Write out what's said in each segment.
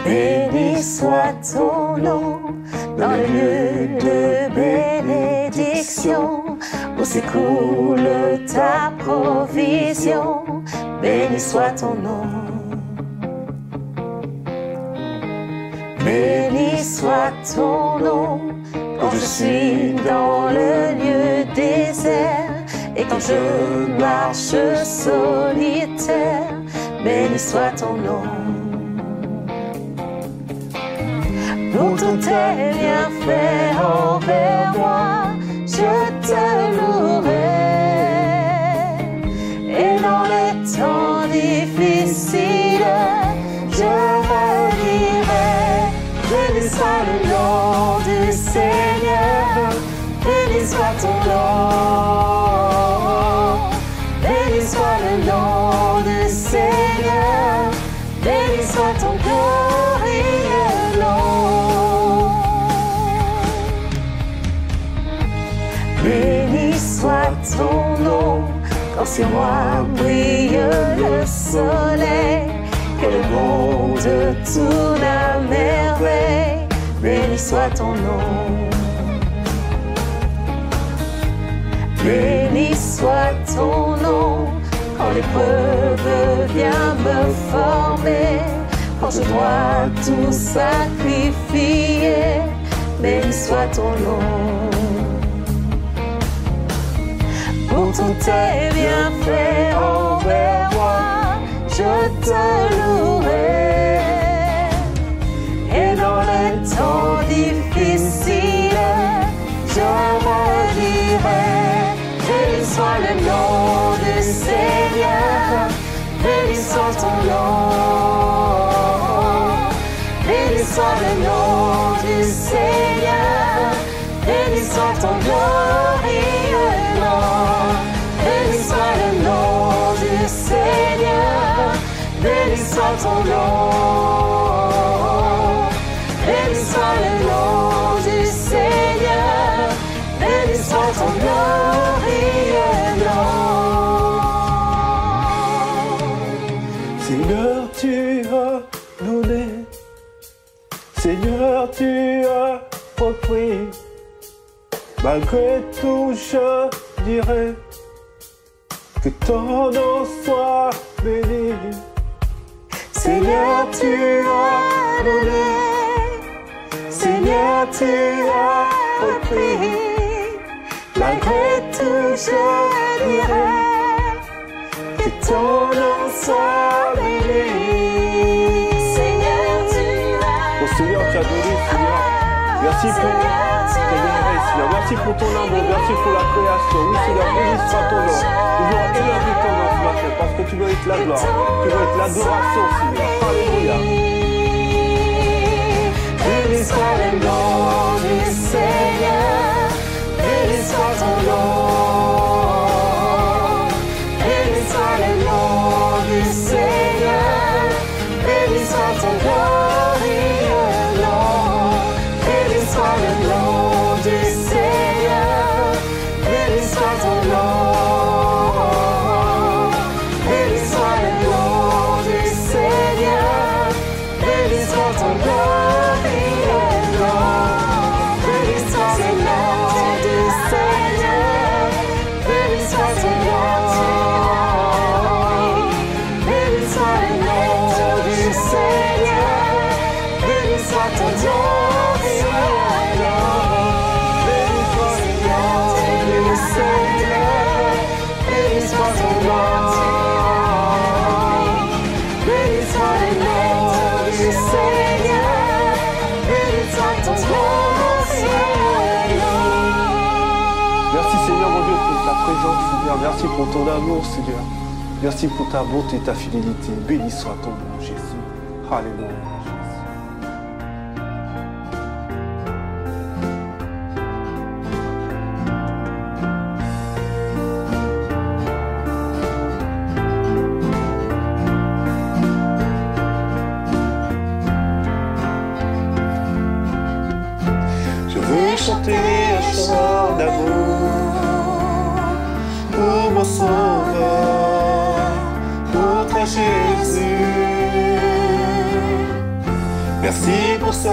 Béni soit ton nom dans le lieu de bénédiction où s'écoule ta provision. Béni soit ton nom. Béni soit ton nom quand je suis dans le lieu désert et quand je marche solitaire. Béni soit ton nom. Pour tous tes bienfaits envers moi, je te louerai. Et dans les temps difficiles, je redirai. Béni soit le nom du Seigneur, béni soit ton nom. Béni soit le nom du Seigneur, béni soit ton glorieux nom. Béni soit ton nom quand sur moi brille le soleil, que le monde tourne à merveille. Béni soit ton nom. Béni soit ton nom quand l'épreuve vient me former, quand je dois tout sacrifier. Béni soit ton nom. Pour tous tes bienfaits envers moi, je te louerai. Et dans les temps difficiles, je redirai. Béni soit le nom du Seigneur, béni soit ton nom. Béni soit le nom du Seigneur, béni soit ton glorieux nom. Béni soit le nom du Seigneur, béni soit ton nom. Béni soit le nom du Seigneur, béni soit ton glorieux nom. Seigneur, tu as donné, Seigneur, tu as repris. Malgré tout, je dirais que ton nom soit béni. Seigneur, tu as donné, Seigneur, tu as repris. Malgré tout, je dirais que ton nom soit béni. Seigneur, tu as Oh Seigneur, tu as donné, Seigneur. Merci pour tes bienfaits, Seigneur. Merci pour ton amour, merci pour la création. Oui, Seigneur, béni soit ton nom. Nous voulons élever ton nom ce matin parce que tu mérites la gloire, tu mérites l'adoration, Seigneur. Alléluia. Béni soit le nom du Seigneur, béni soit ton nom. Béni soit le nom du Seigneur, béni soit ton glorieux nom. Béni soit le nom du Seigneur, béni soit ton nom. Béni soit le nom du Seigneur, béni soit ton glorieux nom. Béni soit le nom du Seigneur, béni soit ton nom. Béni soit le nom du Seigneur, béni soit ton glorieux nom. Béni soit le nom du Seigneur, béni soit ton nom. Béni soit le nom du Seigneur, béni soit ton glorieux nom. Merci Seigneur mon Dieu pour ta présence, Seigneur. Merci pour ton amour, Seigneur. Merci pour ta bonté et ta fidélité. Béni soit ton nom, Jésus. Alléluia. Je veux chanter un chant d'amour pour mon Sauveur, notre Jésus. pour ce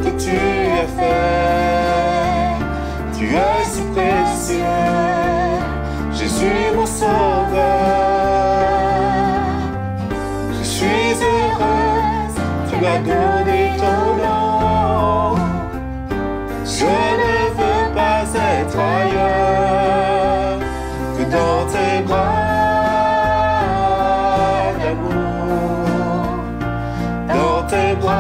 que tu as fait. Tu es si précieux, Jésus mon sauveur. Je suis heureuse, tu m'as donné ton nom. Je ne veux pas être ailleurs que dans tes bras d'amour, dans tes bras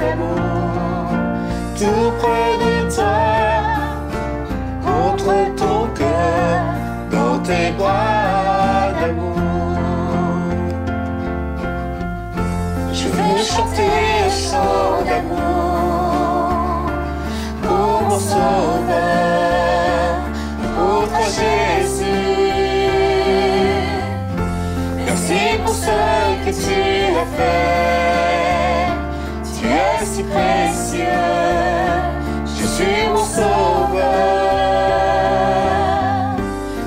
d'amour, tout près de toi, contre ton cœur, dans tes bras d'amour. Je veux chanter un chant d'amour pour mon sauveur, pour toi Jésus. Merci pour ce que tu as fait. Tu es si précieux, Jésus mon sauveur.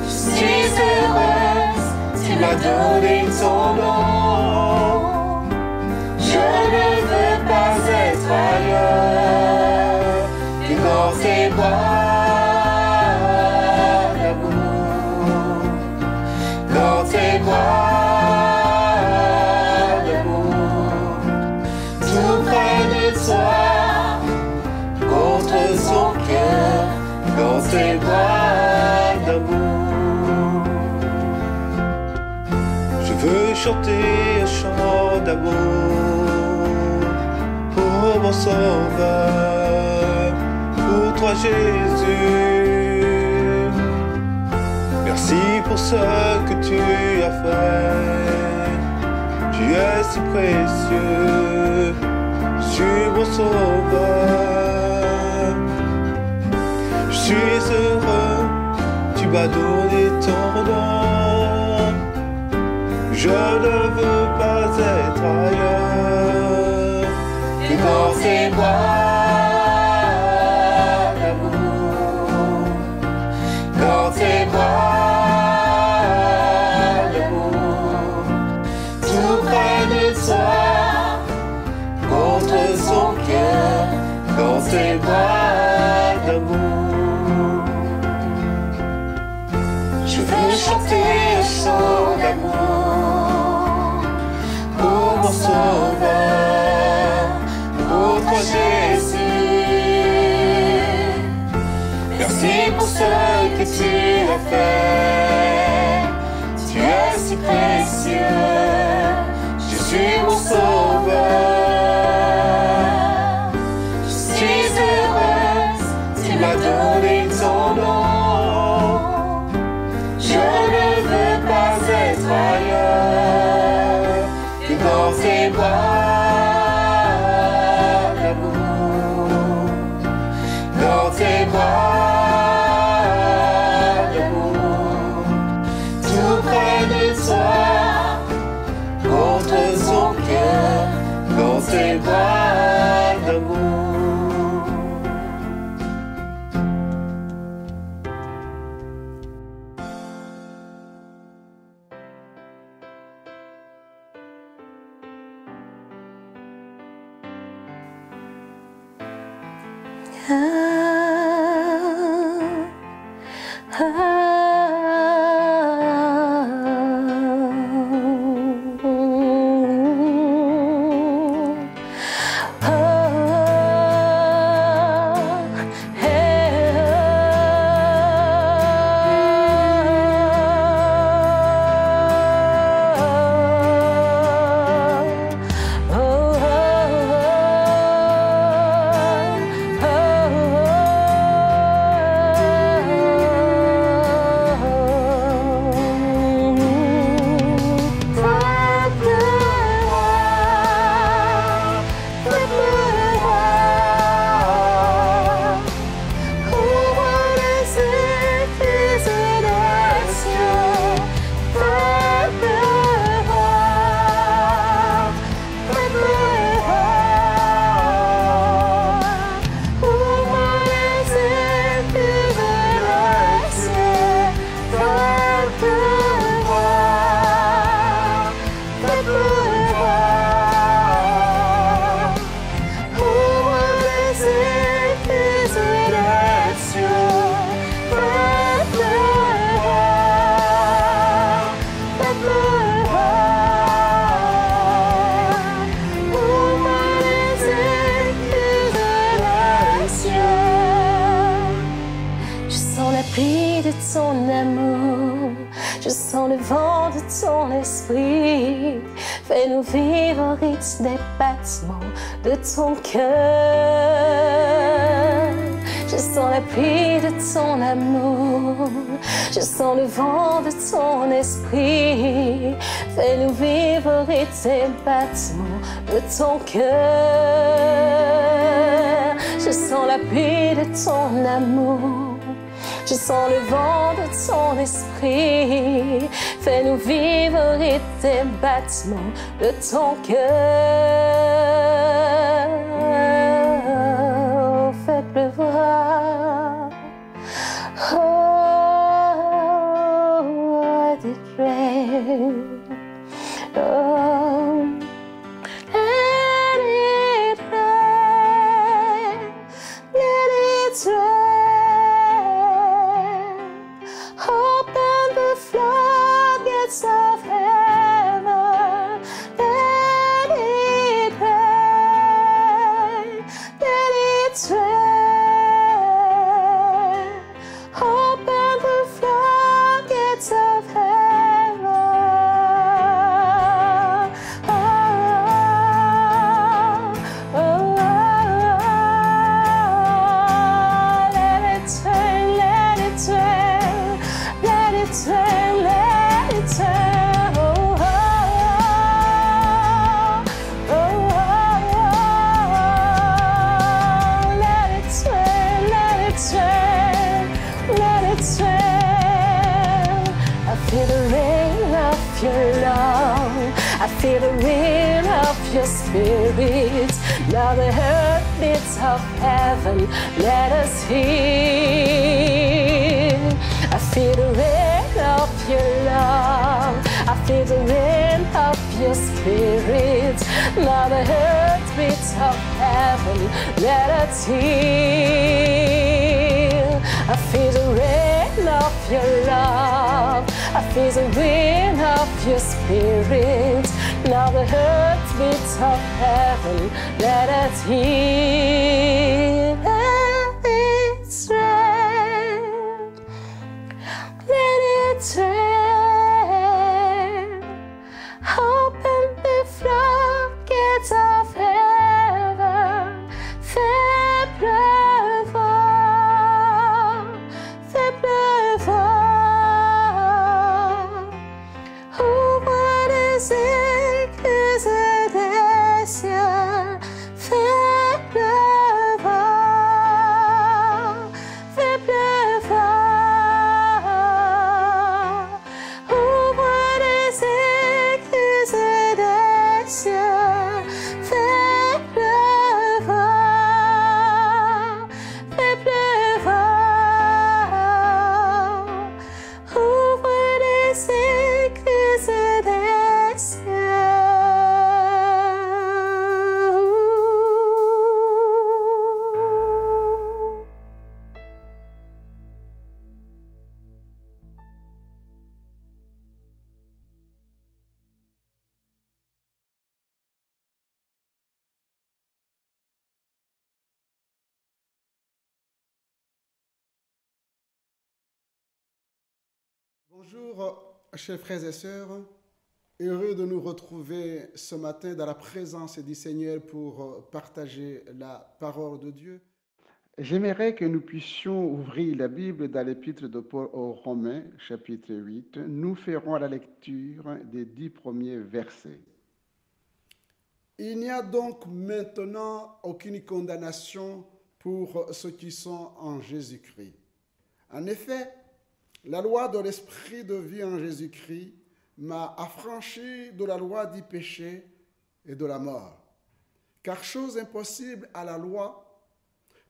Je suis heureuse, tu m'as donné ton nom. Je ne veux pas être ailleurs que dans tes bras d'amour, dans tes bras d'amour, tout près de toi, contre son cœur, dans tes bras d'amour. Je veux chanter un chant d'amour pour mon sauveur, pour toi Jésus. Merci pour ce que tu as fait. Tu es si précieux, je suis mon sauveur. Je suis heureux, tu m'as donné ton nom. Je ne veux pas être ailleurs que dans tes bras d'amour, dans tes bras d'amour, tout près de toi, contre son cœur, dans tes bras d'amour. Je veux chanter un chant d'amour pour mon sauveur, pour toi Jésus. Merci pour ce que tu as fait. Tu es si précieux, Jésus mon sauveur. Je suis heureuse, tu m'as donné ton nom. Je ne veux pas être ailleurs que dans tes bras d'amour, dans tes bras d'amour, tout près de toi, contre son cœur, dans tes bras d'amour. Oh sens le vent de ton esprit. Fais-nous vivre au rythme des battements de ton cœur. Je sens la pluie de ton amour. Je sens le vent de ton esprit. Fais-nous vivre au rythme des battements de ton cœur. Je sens la pluie de ton amour. Je sens le vent de ton esprit. Fais-nous vivre au rythme des battements de ton cœur. Fais pleuvoir. Oh, let it rain. Oh, let it rain. Let it rain. Open the floodgates of heaven. Let it rain. Let it rain. Open the floodgates of heaven. Oh, oh, oh, let it rain, let it rain, let it rain, let it rain. Oh, oh, oh, oh, let it rain, let it rain, let it rain. I feel the rain of your love. I feel the rain of your spirit. Now the heartbeats of heaven, let us hear. I feel the rain of your love. I feel the rain of your spirit. Now the heartbeats of heaven, let us hear. I feel the rain of your love. I feel the rain of your spirit. Now the heartbeats of heaven, let us hear. Let it rain. Let it rain. Open the floodgates of heaven. Fais pleuvoir. Fais pleuvoir. Ouvre les écluses des cieux. Fais pleuvoir. Fais pleuvoir. Ouvre les écluses des cieux. Fais pleuvoir. Fais pleuvoir. Ouvre les écluses des cieux. Bonjour, chers frères et sœurs. Heureux de nous retrouver ce matin dans la présence du Seigneur pour partager la parole de Dieu. J'aimerais que nous puissions ouvrir la Bible dans l'épître de Paul aux Romains, chapitre 8. Nous ferons la lecture des 10 premiers versets. Il n'y a donc maintenant aucune condamnation pour ceux qui sont en Jésus-Christ. En effet, la loi de l'esprit de vie en Jésus-Christ m'a affranchi de la loi du péché et de la mort. Car chose impossible à la loi,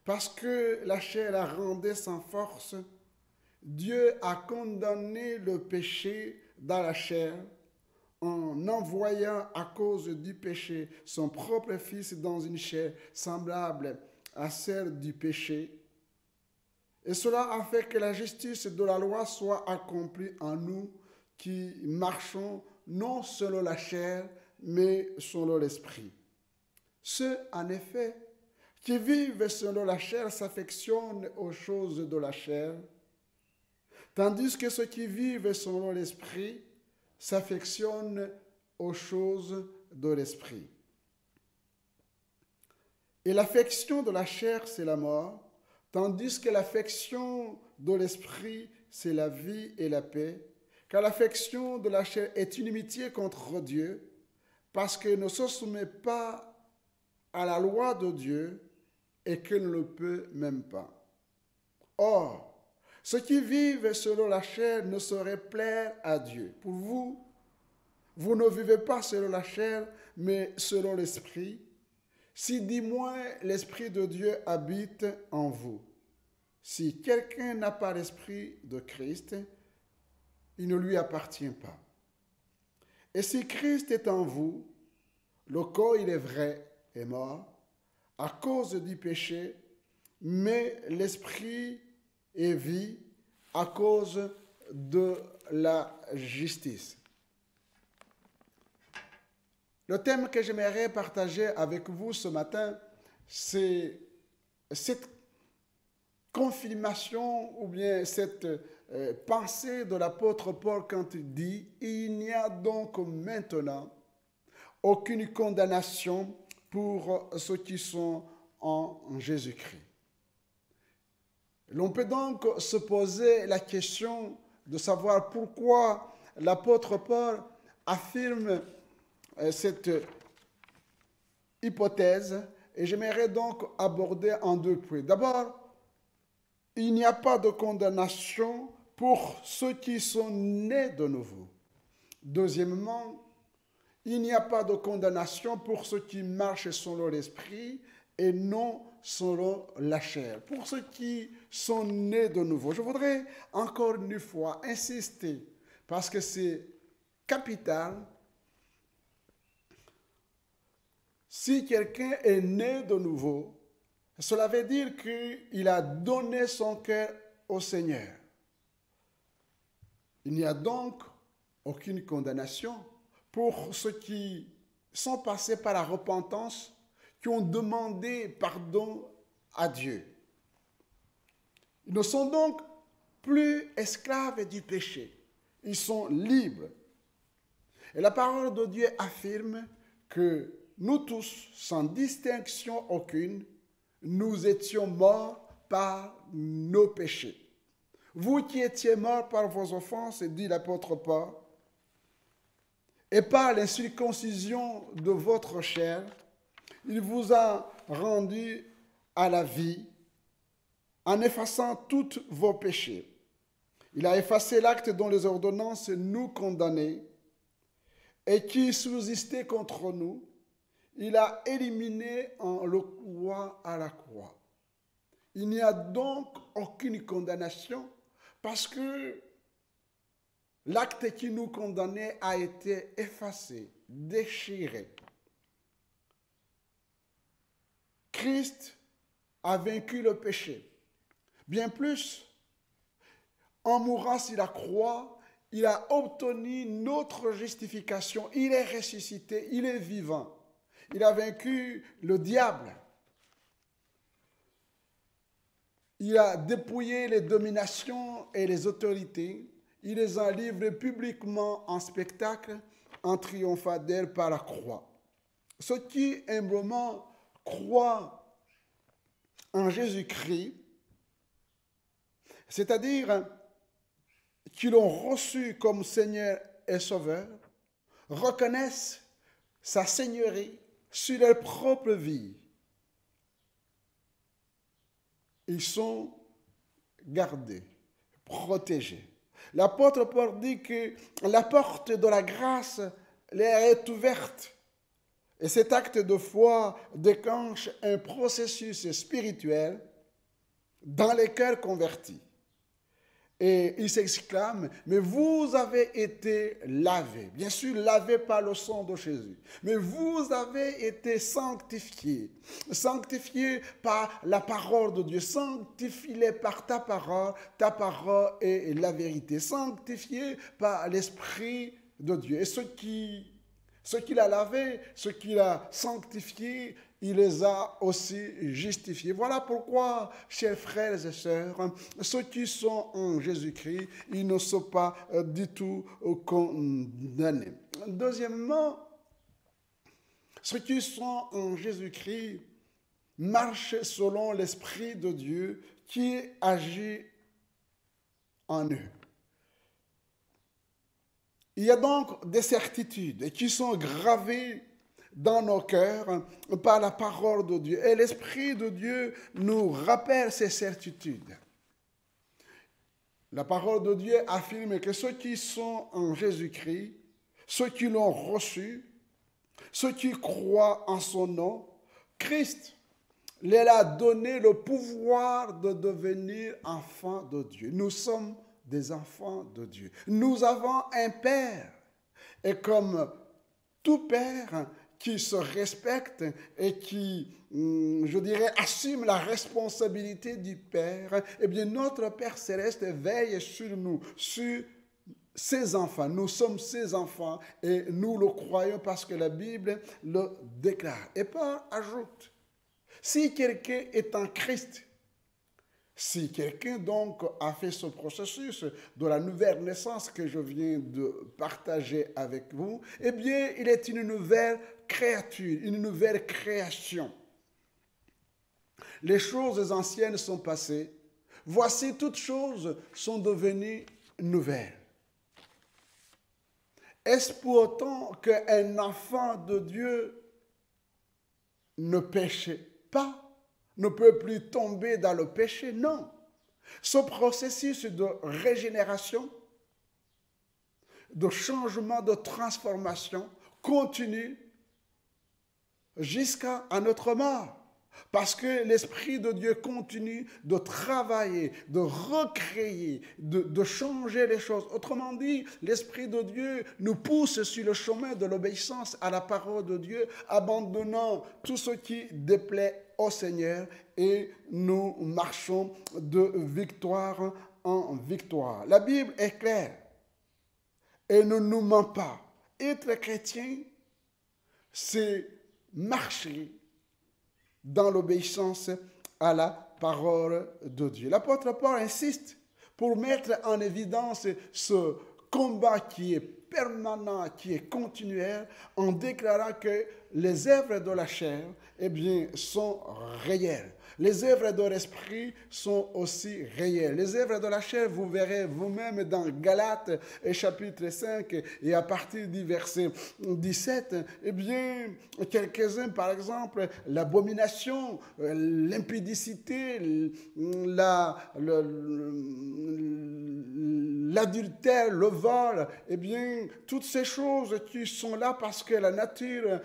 parce que la chair la rendait sans force, Dieu a condamné le péché dans la chair en envoyant à cause du péché son propre Fils dans une chair semblable à celle du péché. Et cela a fait que la justice de la loi soit accomplie en nous qui marchons non selon la chair, mais selon l'esprit. Ceux, en effet, qui vivent selon la chair s'affectionnent aux choses de la chair, tandis que ceux qui vivent selon l'esprit s'affectionne aux choses de l'esprit. Et l'affection de la chair, c'est la mort, tandis que l'affection de l'esprit, c'est la vie et la paix. Car l'affection de la chair est inimitié contre Dieu, parce qu'elle ne se soumet pas à la loi de Dieu et qu'elle ne le peut même pas. Or, ceux qui vivent selon la chair ne sauraient plaire à Dieu. Pour vous, vous ne vivez pas selon la chair, mais selon l'esprit. Si du moins l'Esprit de Dieu habite en vous. Si quelqu'un n'a pas l'Esprit de Christ, il ne lui appartient pas. Et si Christ est en vous, le corps, il est vrai, est mort, à cause du péché, mais l'Esprit est vie à cause de la justice. Le thème que j'aimerais partager avec vous ce matin, c'est cette confirmation ou bien cette pensée de l'apôtre Paul quand il dit « Il n'y a donc maintenant aucune condamnation pour ceux qui sont en Jésus-Christ. » L'on peut donc se poser la question de savoir pourquoi l'apôtre Paul affirme cette hypothèse, et j'aimerais donc aborder en deux points. D'abord, il n'y a pas de condamnation pour ceux qui sont nés de nouveau. Deuxièmement, il n'y a pas de condamnation pour ceux qui marchent selon l'esprit et non selon la chair. Pour ceux qui sont nés de nouveau. Je voudrais encore une fois insister, parce que c'est capital. Si quelqu'un est né de nouveau, cela veut dire qu'il a donné son cœur au Seigneur. Il n'y a donc aucune condamnation pour ceux qui sont passés par la repentance, qui ont demandé pardon à Dieu. Ils ne sont donc plus esclaves du péché. Ils sont libres. Et la parole de Dieu affirme que nous tous, sans distinction aucune, nous étions morts par nos péchés. Vous qui étiez morts par vos offenses, dit l'apôtre Paul, et par l'incirconcision de votre chair, il vous a rendu à la vie en effaçant tous vos péchés. Il a effacé l'acte dont les ordonnances nous condamnaient et qui subsistait contre nous. Il a éliminé en le clouant à la croix. Il n'y a donc aucune condamnation parce que l'acte qui nous condamnait a été effacé, déchiré. Christ a vaincu le péché. Bien plus, en mourant sur la croix, il a obtenu notre justification. Il est ressuscité, il est vivant. Il a vaincu le diable. Il a dépouillé les dominations et les autorités. Il les a livrées publiquement en spectacle, en triomphant d'elles par la croix. Ceux qui humblement croient en Jésus-Christ, c'est-à-dire qui l'ont reçu comme Seigneur et Sauveur, reconnaissent sa seigneurie sur leur propre vie. Ils sont gardés, protégés. L'apôtre Paul dit que la porte de la grâce leur est ouverte. Et cet acte de foi déclenche un processus spirituel dans les cœurs convertis. Et il s'exclame, mais vous avez été lavés, bien sûr lavés par le sang de Jésus, mais vous avez été sanctifiés par la parole de Dieu, sanctifiés par ta parole est la vérité, sanctifiés par l'Esprit de Dieu. Et ceux Ce qu'il a lavé, ce qu'il a sanctifié, il les a aussi justifiés. Voilà pourquoi, chers frères et sœurs, ceux qui sont en Jésus-Christ, ils ne sont pas du tout condamnés. Deuxièmement, ceux qui sont en Jésus-Christ marchent selon l'Esprit de Dieu qui agit en eux. Il y a donc des certitudes qui sont gravées dans nos cœurs par la parole de Dieu. Et l'Esprit de Dieu nous rappelle ces certitudes. La parole de Dieu affirme que ceux qui sont en Jésus-Christ, ceux qui l'ont reçu, ceux qui croient en son nom, Christ leur a donné le pouvoir de devenir enfants de Dieu. Nous sommes des enfants de Dieu. Nous avons un Père. Et comme tout Père qui se respecte et qui, je dirais, assume la responsabilité du Père, eh bien, notre Père céleste veille sur nous, sur ses enfants. Nous sommes ses enfants et nous le croyons parce que la Bible le déclare. Et Paul ajoute, si quelqu'un est en Christ, si quelqu'un donc a fait ce processus de la nouvelle naissance que je viens de partager avec vous, eh bien, il est une nouvelle créature, une nouvelle création. Les choses anciennes sont passées. Voici, toutes choses sont devenues nouvelles. Est-ce pour autant qu'un enfant de Dieu ne pêche pas? Ne peut plus tomber dans le péché? Non. Ce processus de régénération, de changement, de transformation continue jusqu'à notre mort. Parce que l'Esprit de Dieu continue de travailler, de recréer, de changer les choses. Autrement dit, l'Esprit de Dieu nous pousse sur le chemin de l'obéissance à la parole de Dieu, abandonnant tout ce qui déplaît au Seigneur et nous marchons de victoire en victoire. La Bible est claire et ne nous ment pas. Être chrétien, c'est marcher dans l'obéissance à la parole de Dieu. L'apôtre Paul insiste pour mettre en évidence ce combat qui est permanent, qui est continuel, en déclarant que les œuvres de la chair, eh bien, sont réelles. Les œuvres de l'esprit sont aussi réelles. Les œuvres de la chair, vous verrez vous-même dans Galates chapitre 5 et à partir du verset 17, eh bien, quelques-uns, par exemple, l'abomination, l'impudicité, l'adultère, le vol, eh bien, toutes ces choses qui sont là parce que la nature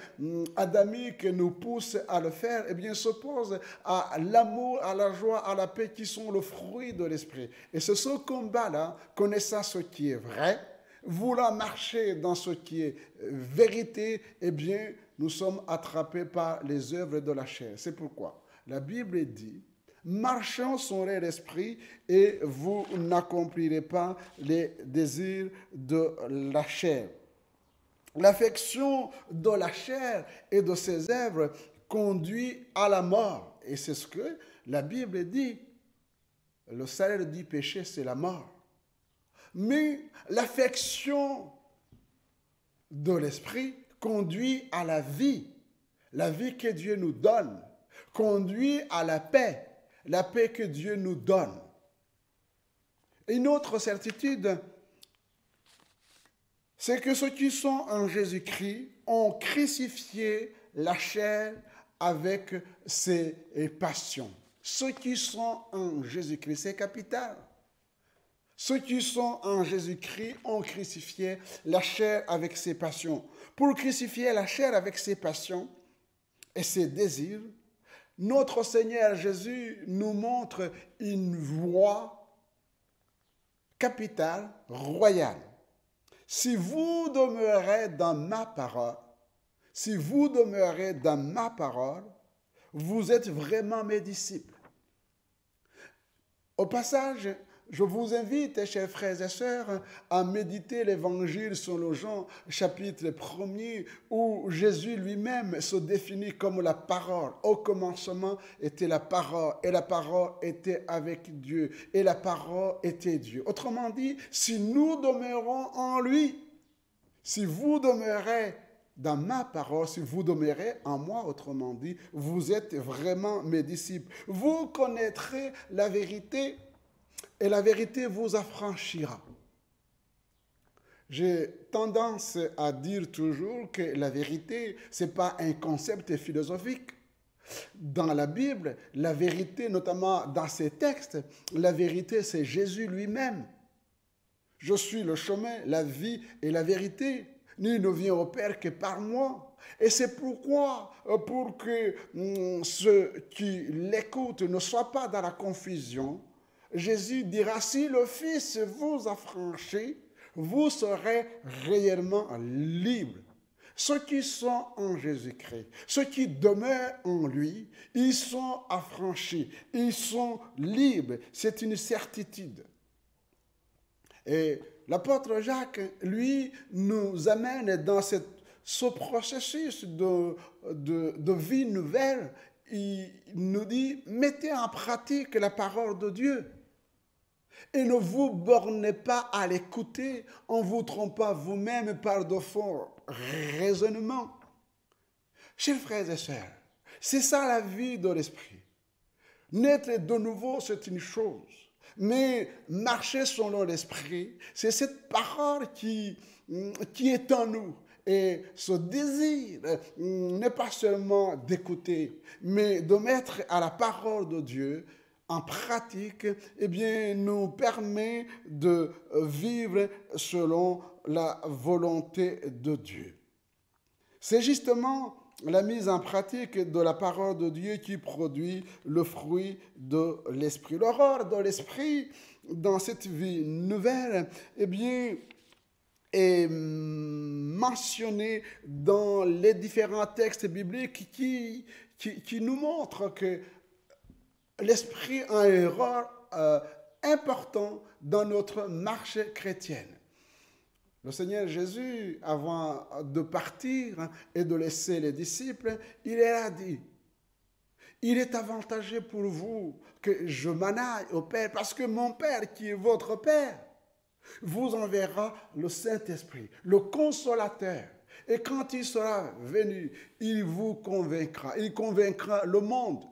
adamique nous pousse à le faire, eh bien, s'opposent à l'amour, à la joie, à la paix qui sont le fruit de l'esprit. Et c'est ce combat-là, connaissant ce qui est vrai, voulant marcher dans ce qui est vérité, eh bien, nous sommes attrapés par les œuvres de la chair. C'est pourquoi la Bible dit, marchons selon l'esprit et vous n'accomplirez pas les désirs de la chair. L'affection de la chair et de ses œuvres conduit à la mort. Et c'est ce que la Bible dit. Le salaire du péché, c'est la mort. Mais l'affection de l'esprit conduit à la vie que Dieu nous donne, conduit à la paix que Dieu nous donne. Une autre certitude, c'est que ceux qui sont en Jésus-Christ ont crucifié la chair avec ses passions. Ceux qui sont en Jésus-Christ, c'est capital. Ceux qui sont en Jésus-Christ ont crucifié la chair avec ses passions. Pour crucifier la chair avec ses passions et ses désirs, notre Seigneur Jésus nous montre une voie capitale, royale. Si vous demeurez dans ma parole, si vous demeurez dans ma parole, vous êtes vraiment mes disciples. Au passage, je vous invite, chers frères et sœurs, à méditer l'évangile selon Jean, chapitre 1er, où Jésus lui-même se définit comme la parole. Au commencement était la parole, et la parole était avec Dieu, et la parole était Dieu. Autrement dit, si nous demeurons en lui, si vous demeurez dans ma parole, si vous demeurez en moi, autrement dit, vous êtes vraiment mes disciples. Vous connaîtrez la vérité et la vérité vous affranchira. J'ai tendance à dire toujours que la vérité, ce n'est pas un concept philosophique. Dans la Bible, la vérité, notamment dans ces textes, la vérité, c'est Jésus lui-même. Je suis le chemin, la vie et la vérité. Nul ne vient au Père que par moi. Et c'est pourquoi, pour que ceux qui l'écoutent ne soient pas dans la confusion, Jésus dira, si le Fils vous affranchit, vous serez réellement libres. Ceux qui sont en Jésus-Christ, ceux qui demeurent en lui, ils sont affranchis, ils sont libres. C'est une certitude. Et l'apôtre Jacques, lui, nous amène dans ce processus de vie nouvelle. Il nous dit, mettez en pratique la parole de Dieu. Et ne vous bornez pas à l'écouter en vous trompant vous-même par de faux raisonnements. Chers frères et sœurs, c'est ça la vie de l'esprit. Naître de nouveau, c'est une chose. Mais marcher selon l'esprit, c'est cette parole qui est en nous. Et ce désir n'est pas seulement d'écouter, mais de mettre à la parole de Dieu en pratique, eh bien, nous permet de vivre selon la volonté de Dieu. C'est justement la mise en pratique de la parole de Dieu qui produit le fruit de l'esprit. L'aurore de l'esprit dans cette vie nouvelle, eh bien, est mentionné dans les différents textes bibliques qui nous montrent que l'esprit a un rôle important dans notre marche chrétienne. Le Seigneur Jésus, avant de partir et de laisser les disciples, il leur a dit, il est avantageux pour vous que je m'en aille au Père, parce que mon Père, qui est votre Père, vous enverra le Saint-Esprit, le Consolateur. Et quand il sera venu, il vous convaincra. Il convaincra le monde,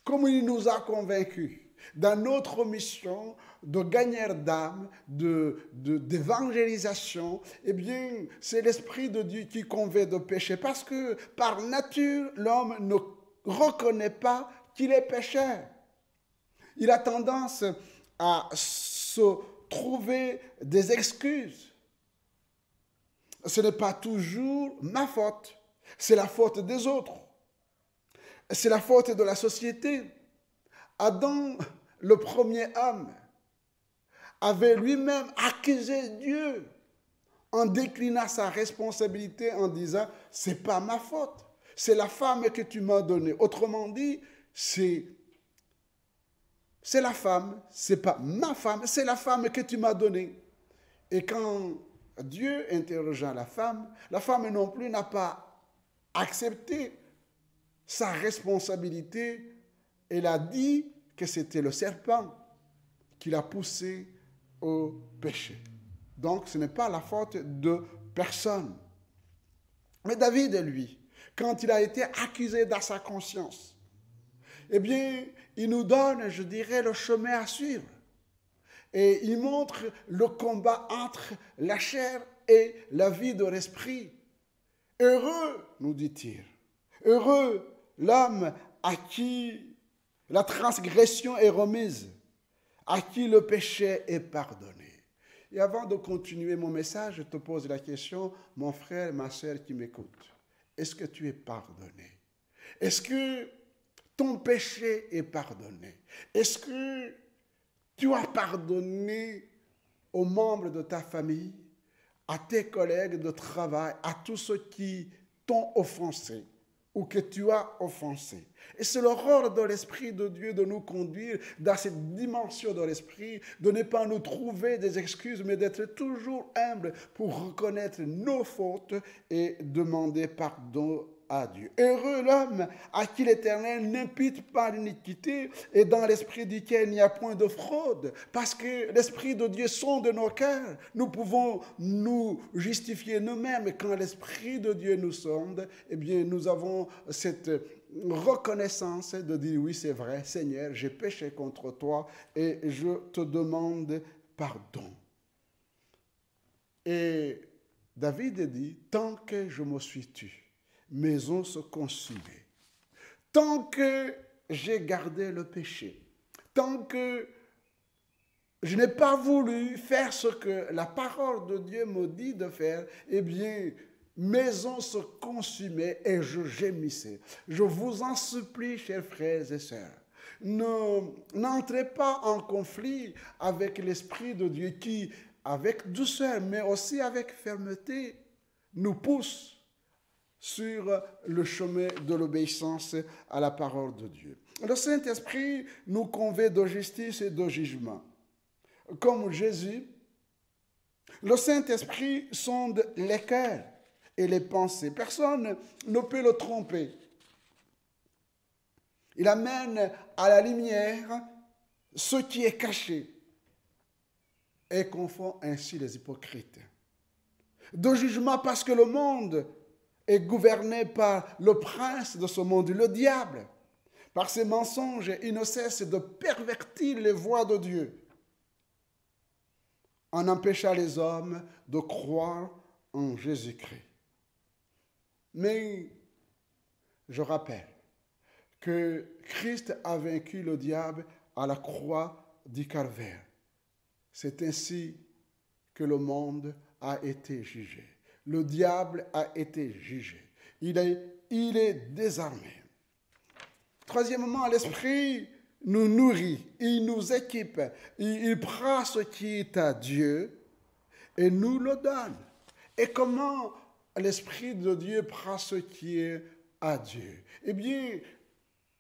comme il nous a convaincus dans notre mission de gagneur d'âme, d'évangélisation. Eh bien, c'est l'Esprit de Dieu qui convainc de péché, parce que par nature, l'homme ne reconnaît pas qu'il est pécheur. Il a tendance à se trouver des excuses. Ce n'est pas toujours ma faute, c'est la faute des autres. C'est la faute de la société. Adam, le premier homme, avait lui-même accusé Dieu en déclinant sa responsabilité en disant « c'est pas ma faute, c'est la femme que tu m'as donnée ». Autrement dit, c'est la femme, c'est pas ma femme, c'est la femme que tu m'as donnée. Et quand Dieu interrogea la femme non plus n'a pas accepté sa responsabilité. Elle a dit que c'était le serpent qui l'a poussé au péché. Donc, ce n'est pas la faute de personne. Mais David, lui, quand il a été accusé dans sa conscience, eh bien, il nous donne, je dirais, le chemin à suivre. Et il montre le combat entre la chair et la vie de l'esprit. Heureux, nous dit-il, heureux l'homme à qui la transgression est remise, à qui le péché est pardonné. Et avant de continuer mon message, je te pose la question, mon frère, ma sœur qui m'écoute, est-ce que tu es pardonné? Est-ce que ton péché est pardonné? Est-ce que tu as pardonné aux membres de ta famille, à tes collègues de travail, à tous ceux qui t'ont offensé? ou que tu as offensé. Et c'est le rôle de l'Esprit de Dieu de nous conduire dans cette dimension de l'Esprit, de ne pas nous trouver des excuses, mais d'être toujours humble pour reconnaître nos fautes et demander pardon à Dieu. Heureux l'homme à qui l'Éternel n'impute pas l'iniquité et dans l'esprit duquel il n'y a point de fraude, parce que l'Esprit de Dieu sonde nos cœurs. Nous pouvons nous justifier nous-mêmes. Quand l'Esprit de Dieu nous sonde, eh bien, nous avons cette reconnaissance de dire oui, c'est vrai, Seigneur, j'ai péché contre toi et je te demande pardon. Et David dit, tant que je me suis tu, mes os se consumaient. Tant que j'ai gardé le péché, tant que je n'ai pas voulu faire ce que la parole de Dieu me dit de faire, eh bien, mes os se consumaient et je gémissais. Je vous en supplie, chers frères et sœurs, n'entrez pas en conflit avec l'Esprit de Dieu qui, avec douceur, mais aussi avec fermeté, nous pousse sur le chemin de l'obéissance à la parole de Dieu. Le Saint-Esprit nous convainc de justice et de jugement. Comme Jésus, le Saint-Esprit sonde les cœurs et les pensées. Personne ne peut le tromper. Il amène à la lumière ce qui est caché et confond ainsi les hypocrites. De jugement parce que le monde est gouverné par le prince de ce monde, le diable. Par ses mensonges, il ne cesse de pervertir les voies de Dieu en empêchant les hommes de croire en Jésus-Christ. Mais je rappelle que Christ a vaincu le diable à la croix du Calvaire. C'est ainsi que le monde a été jugé. Le diable a été jugé. Il est désarmé. Troisièmement, l'Esprit nous nourrit, il nous équipe, il prend ce qui est à Dieu et nous le donne. Et comment l'Esprit de Dieu prend ce qui est à Dieu? Eh bien,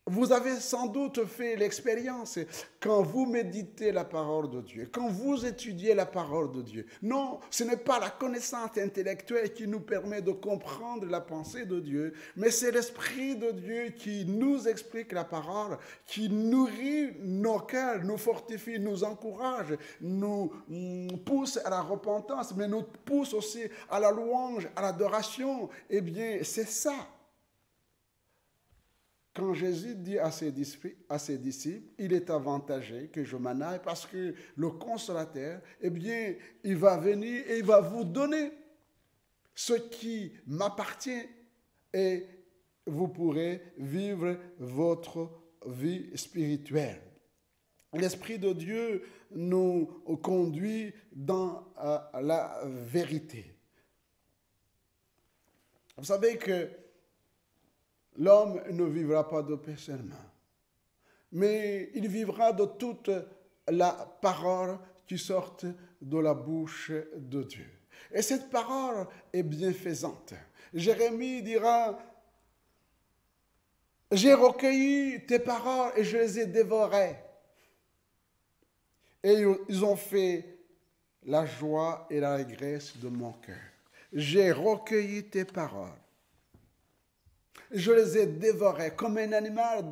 vous avez sans doute fait l'expérience quand vous méditez la parole de Dieu, quand vous étudiez la parole de Dieu. Non, ce n'est pas la connaissance intellectuelle qui nous permet de comprendre la pensée de Dieu, mais c'est l'Esprit de Dieu qui nous explique la parole, qui nourrit nos cœurs, nous fortifie, nous encourage, nous pousse à la repentance, mais nous pousse aussi à la louange, à l'adoration. Eh bien, c'est ça. Quand Jésus dit à ses disciples, il est avantagé que je m'en aille parce que le consolateur, eh bien, il va venir et il va vous donner ce qui m'appartient et vous pourrez vivre votre vie spirituelle. L'Esprit de Dieu nous conduit dans la vérité. Vous savez que l'homme ne vivra pas de pain seulement, mais il vivra de toute la parole qui sort de la bouche de Dieu. Et cette parole est bienfaisante. Jérémie dira, « J'ai recueilli tes paroles et je les ai dévorées. » Et ils ont fait la joie et la allégresse de mon cœur. J'ai recueilli tes paroles. Je les ai dévorés comme un animal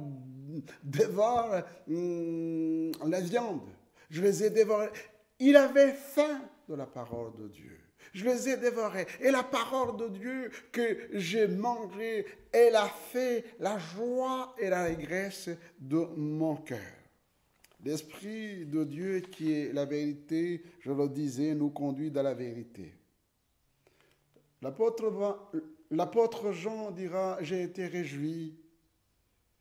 dévore la viande. Je les ai dévorés. Il avait faim de la parole de Dieu. Je les ai dévorés. Et la parole de Dieu que j'ai mangée, elle a fait la joie et l'allégresse de mon cœur. L'Esprit de Dieu qui est la vérité, je le disais, nous conduit dans la vérité. L'apôtre Jean dira, j'ai été réjoui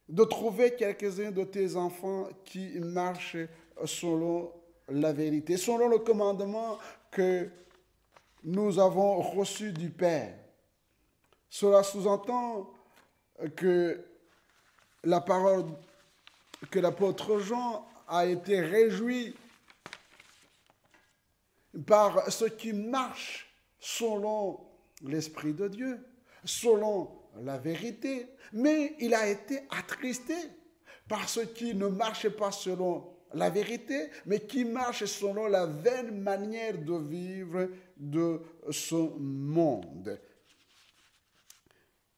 de trouver quelques-uns de tes enfants qui marchent selon la vérité, selon le commandement que nous avons reçu du Père. Cela sous-entend que la parole, que l'apôtre Jean a été réjoui par ce qui marche selon l'Esprit de Dieu, selon la vérité, mais il a été attristé par ceux qui ne marchent pas selon la vérité, mais qui marchent selon la vaine manière de vivre de ce monde.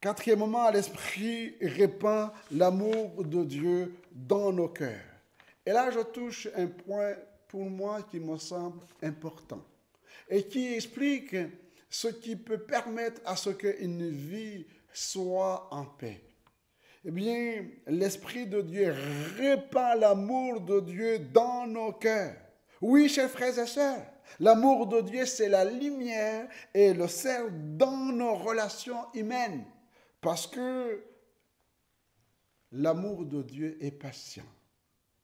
Quatrièmement, l'Esprit répand l'amour de Dieu dans nos cœurs. Et là, je touche un point pour moi qui me semble important et qui explique ce qui peut permettre à ce qu'une vie soit en paix. Eh bien, l'Esprit de Dieu répand l'amour de Dieu dans nos cœurs. Oui, chers frères et sœurs, l'amour de Dieu, c'est la lumière et le sel dans nos relations humaines. Parce que l'amour de Dieu est patient.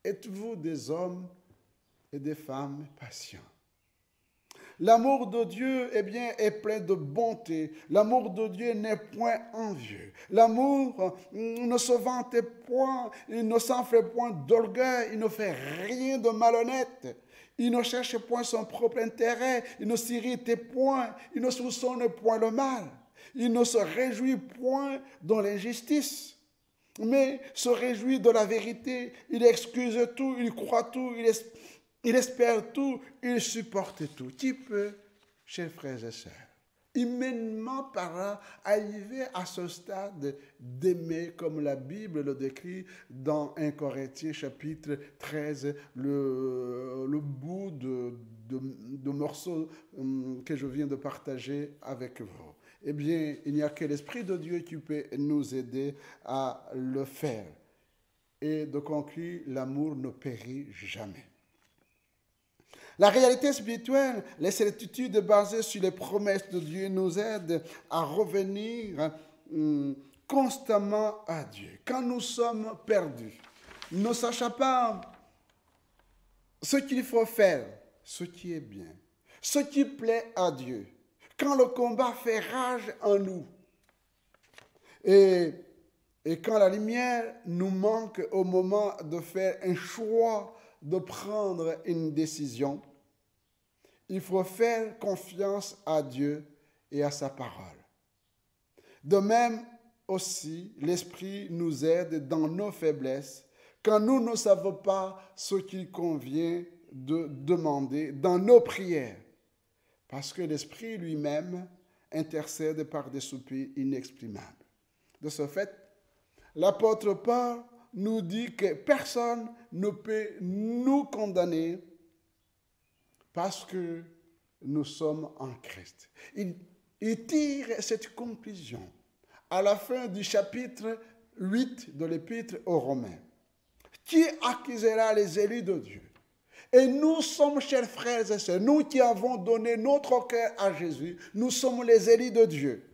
Êtes-vous des hommes et des femmes patients? L'amour de Dieu, eh bien, est plein de bonté. L'amour de Dieu n'est point envieux. L'amour ne se vante point, il ne s'enfle point d'orgueil, il ne fait rien de malhonnête. Il ne cherche point son propre intérêt, il ne s'irrite point, il ne soupçonne point le mal. Il ne se réjouit point de l'injustice, mais se réjouit de la vérité. Il excuse tout, il croit tout, il espère tout, il supporte tout. Qui peut, chers frères et sœurs, humainement parlant, arriver à ce stade d'aimer comme la Bible le décrit dans 1 Corinthiens chapitre 13, le bout de morceau que je viens de partager avec vous? Eh bien, il n'y a que l'Esprit de Dieu qui peut nous aider à le faire. Et de conclure, l'amour ne périt jamais. La réalité spirituelle, les certitudes basées sur les promesses de Dieu nous aident à revenir constamment à Dieu. Quand nous sommes perdus, ne sachant pas ce qu'il faut faire, ce qui est bien, ce qui plaît à Dieu, quand le combat fait rage en nous, et quand la lumière nous manque au moment de faire un choix, de prendre une décision, il faut faire confiance à Dieu et à sa parole. De même aussi, l'Esprit nous aide dans nos faiblesses, quand nous ne savons pas ce qu'il convient de demander dans nos prières, parce que l'Esprit lui-même intercède par des soupirs inexprimables. De ce fait, l'apôtre Paul nous dit que personne ne peut nous condamner parce que nous sommes en Christ. Il tire cette conclusion à la fin du chapitre 8 de l'Épître aux Romains. Qui accusera les élus de Dieu? Et nous sommes, chers frères et sœurs, nous qui avons donné notre cœur à Jésus, nous sommes les élus de Dieu.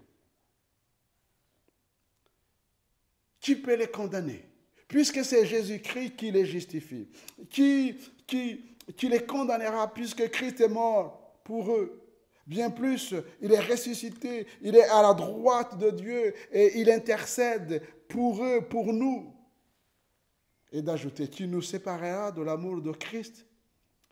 Qui peut les condamner? Puisque c'est Jésus-Christ qui les justifie. Qui les condamnera puisque Christ est mort pour eux? Bien plus, il est ressuscité, il est à la droite de Dieu et il intercède pour eux, pour nous. Et d'ajouter, qui nous séparera de l'amour de Christ?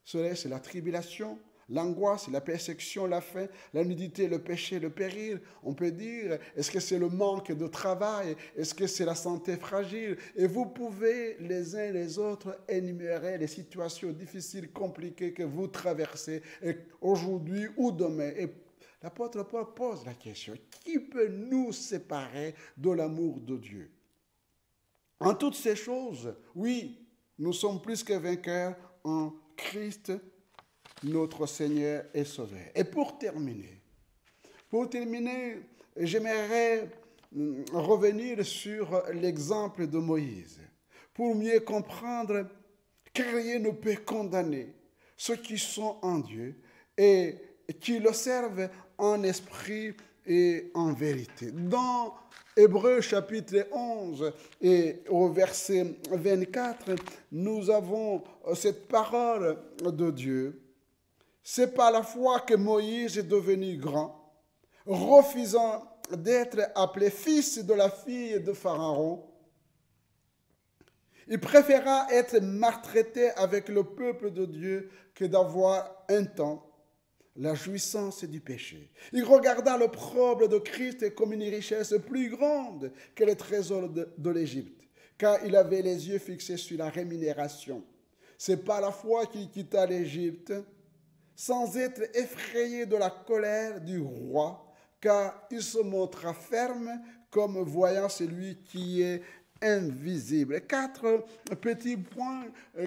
Cela, c'est la tribulation, l'angoisse, la persécution, la faim, la nudité, le péché, le péril. On peut dire, est-ce que c'est le manque de travail? Est-ce que c'est la santé fragile? Et vous pouvez, les uns les autres, énumérer les situations difficiles, compliquées que vous traversez aujourd'hui ou demain. Et l'apôtre Paul pose la question, qui peut nous séparer de l'amour de Dieu? En toutes ces choses, oui, nous sommes plus que vainqueurs en Christ, notre Seigneur et Sauveur. Et pour terminer, j'aimerais revenir sur l'exemple de Moïse, pour mieux comprendre que rien ne peut condamner ceux qui sont en Dieu et qui le servent en esprit et en vérité. Dans Hébreux chapitre 11 et au verset 24, nous avons cette parole de Dieu. C'est par la foi que Moïse est devenu grand, refusant d'être appelé fils de la fille de Pharaon. Il préféra être maltraité avec le peuple de Dieu que d'avoir un temps la jouissance du péché. Il regarda l'opprobre de Christ comme une richesse plus grande que les trésors de l'Égypte, car il avait les yeux fixés sur la rémunération. C'est par la foi qu'il quitta l'Égypte, sans être effrayé de la colère du roi, car il se montra ferme comme voyant celui qui est invisible. 4 petits points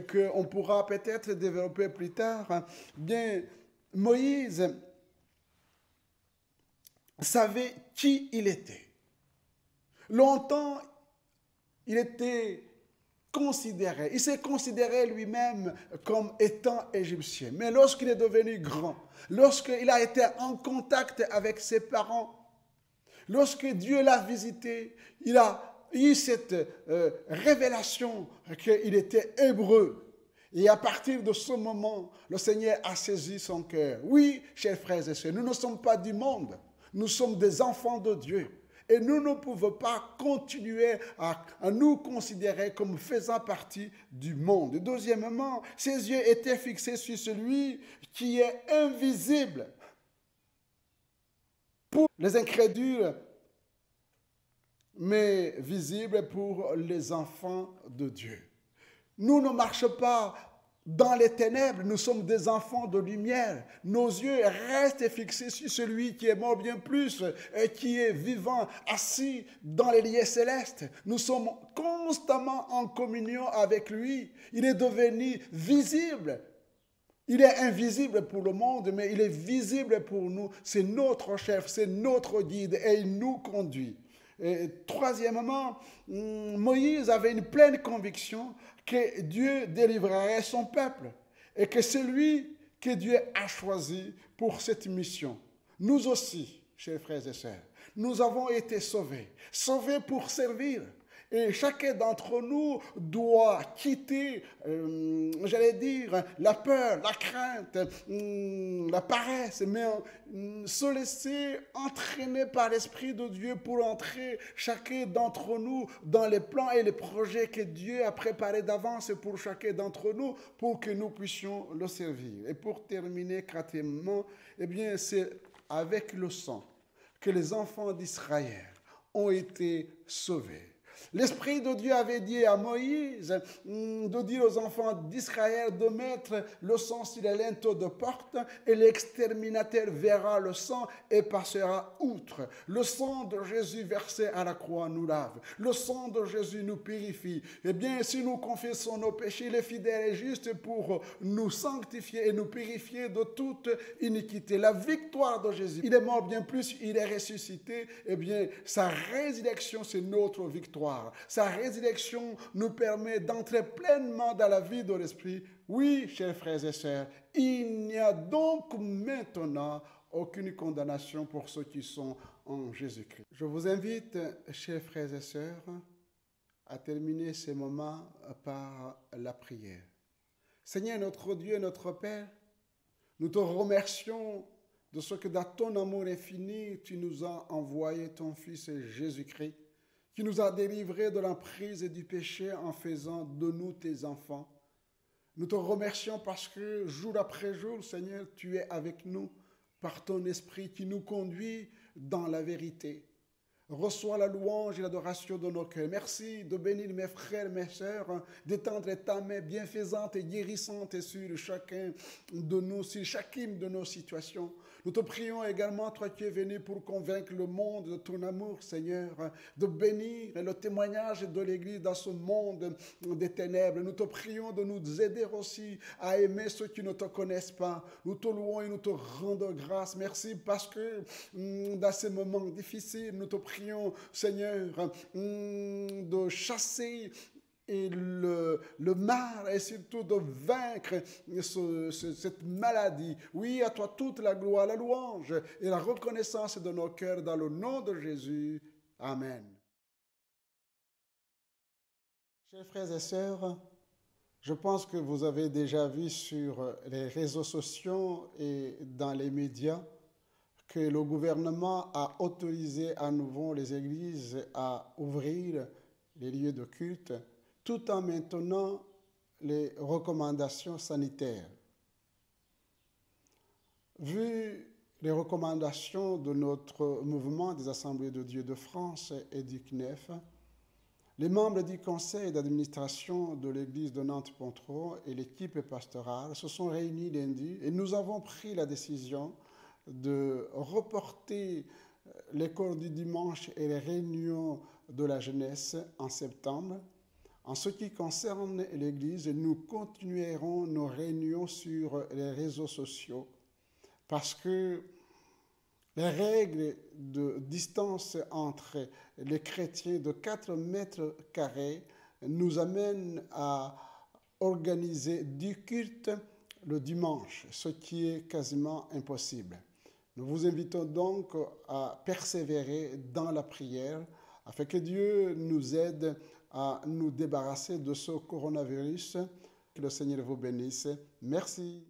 qu'on pourra peut-être développer plus tard. Bien, Moïse savait qui il était. Longtemps, il était considéré, il s'est considéré lui-même comme étant égyptien. Mais lorsqu'il est devenu grand, lorsqu'il a été en contact avec ses parents, lorsque Dieu l'a visité, il a eu cette révélation qu'il était hébreu. Et à partir de ce moment, le Seigneur a saisi son cœur. Oui, chers frères et sœurs, nous ne sommes pas du monde. Nous sommes des enfants de Dieu. Et nous ne pouvons pas continuer à nous considérer comme faisant partie du monde. Deuxièmement, ses yeux étaient fixés sur celui qui est invisible. Pour les incrédules, mais visible pour les enfants de Dieu. Nous ne marchons pas dans les ténèbres, nous sommes des enfants de lumière. Nos yeux restent fixés sur celui qui est mort bien plus et qui est vivant, assis dans les lieux célestes. Nous sommes constamment en communion avec lui. Il est devenu visible. Il est invisible pour le monde, mais il est visible pour nous. C'est notre chef, c'est notre guide et il nous conduit. Et troisièmement, Moïse avait une pleine conviction que Dieu délivrerait son peuple et que c'est lui que Dieu a choisi pour cette mission. Nous aussi, chers frères et sœurs, nous avons été sauvés pour servir. Et chacun d'entre nous doit quitter, la peur, la crainte, la paresse, mais se laisser entraîner par l'Esprit de Dieu pour entrer chacun d'entre nous dans les plans et les projets que Dieu a préparés d'avance pour chacun d'entre nous pour que nous puissions le servir. Et pour terminer quatrièmement, eh bien, c'est avec le sang que les enfants d'Israël ont été sauvés. L'Esprit de Dieu avait dit à Moïse de dire aux enfants d'Israël de mettre le sang sur les linteaux de porte et l'exterminateur verra le sang et passera outre. Le sang de Jésus versé à la croix nous lave. Le sang de Jésus nous purifie. Eh bien, si nous confessons nos péchés, il est fidèle et juste pour nous sanctifier et nous purifier de toute iniquité. La victoire de Jésus, il est mort bien plus, il est ressuscité. Eh bien, sa résurrection, c'est notre victoire. Sa résurrection nous permet d'entrer pleinement dans la vie de l'Esprit. Oui, chers frères et sœurs, il n'y a donc maintenant aucune condamnation pour ceux qui sont en Jésus-Christ. Je vous invite, chers frères et sœurs, à terminer ces moments par la prière. Seigneur, notre Dieu, notre Père, nous te remercions de ce que dans ton amour infini, tu nous as envoyé ton Fils Jésus-Christ, qui nous a délivrés de l'emprise et du péché en faisant de nous tes enfants. Nous te remercions parce que jour après jour, Seigneur, tu es avec nous par ton esprit qui nous conduit dans la vérité. Reçois la louange et l'adoration de nos cœurs. Merci de bénir mes frères, mes sœurs, d'étendre ta main bienfaisante et guérissante sur chacun de nous, sur chacune de nos situations. Nous te prions également, toi qui es venu pour convaincre le monde de ton amour, Seigneur, de bénir le témoignage de l'Église dans ce monde des ténèbres. Nous te prions de nous aider aussi à aimer ceux qui ne te connaissent pas. Nous te louons et nous te rendons grâce. Merci parce que dans ces moments difficiles, nous te prions, Seigneur, de chasser et le mal et surtout de vaincre cette maladie. Oui, à toi toute la gloire, la louange et la reconnaissance de nos cœurs dans le nom de Jésus. Amen. Chers frères et sœurs, je pense que vous avez déjà vu sur les réseaux sociaux et dans les médias que le gouvernement a autorisé à nouveau les églises à ouvrir les lieux de culte tout en maintenant les recommandations sanitaires. Vu les recommandations de notre mouvement des Assemblées de Dieu de France et du CNEF, les membres du conseil d'administration de l'église de Nantes-Pontreau et l'équipe pastorale se sont réunis lundi et nous avons pris la décision de reporter les cours du dimanche et les réunions de la jeunesse en septembre. En ce qui concerne l'église, nous continuerons nos réunions sur les réseaux sociaux parce que les règles de distance entre les chrétiens de 4 mètres carrés nous amènent à organiser du culte le dimanche, ce qui est quasiment impossible. Nous vous invitons donc à persévérer dans la prière afin que Dieu nous aide à nous débarrasser de ce coronavirus. Que le Seigneur vous bénisse. Merci.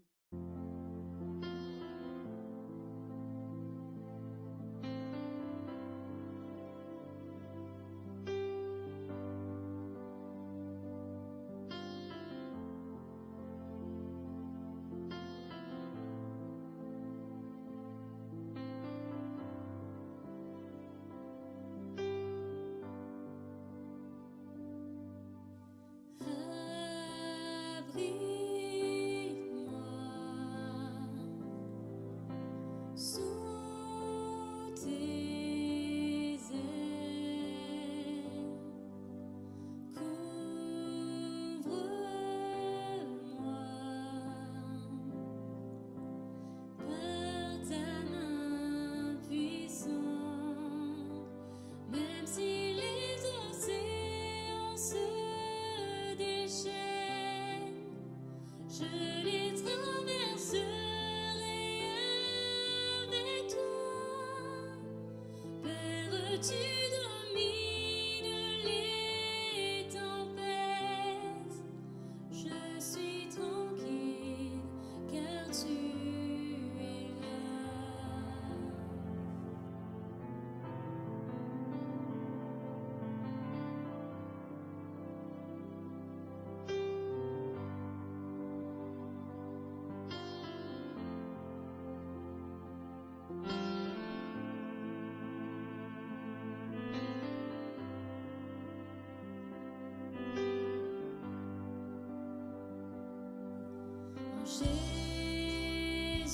Jésus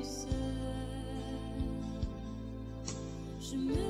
seul, je me